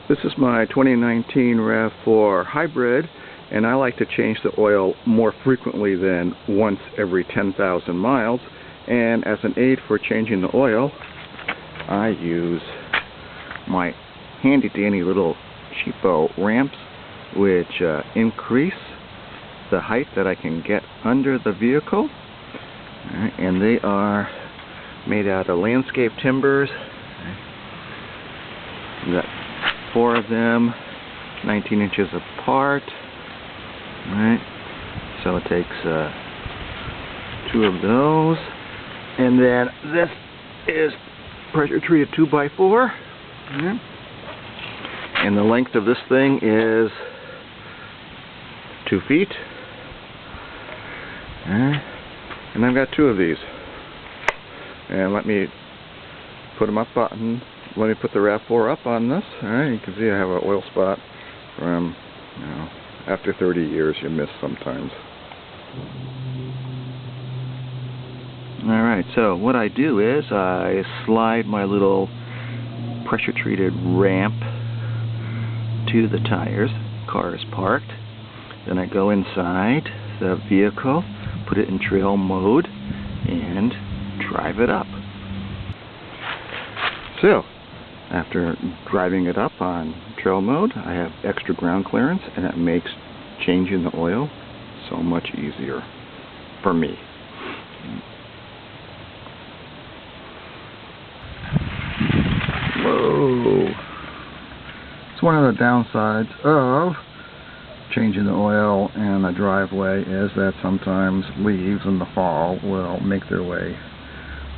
This is my 2019 RAV4 hybrid, and I like to change the oil more frequently than once every 10,000 miles. And as an aid for changing the oil, I use my handy-dandy little cheapo ramps, which increase the height that I can get under the vehicle. And they are made out of landscape timbers. We've got 4 of them, 19 inches apart. Right, so it takes 2 of those, and then this is pressure treated 2x4, and the length of this thing is 2 feet, and I've got 2 of these. And let me put them up on. Let me put the RAV4 up on this. All right, you can see I have an oil spot from, after 30 years you miss sometimes. Alright, so what I do is I slide my little pressure treated ramp to the tires. Car is parked. Then I go inside the vehicle, put it in trail mode, and drive it up. So, after driving it up on trail mode, I have extra ground clearance, and it makes changing the oil so much easier for me. Whoa! It's one of the downsides of changing the oil in the driveway is that sometimes leaves in the fall will make their way.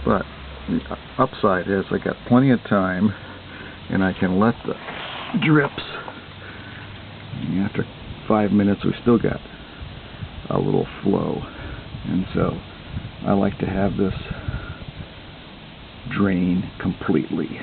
But the upside is I got plenty of time, and I can let the drips. And after 5 minutes, we still got a little flow, and so I like to have this drain completely.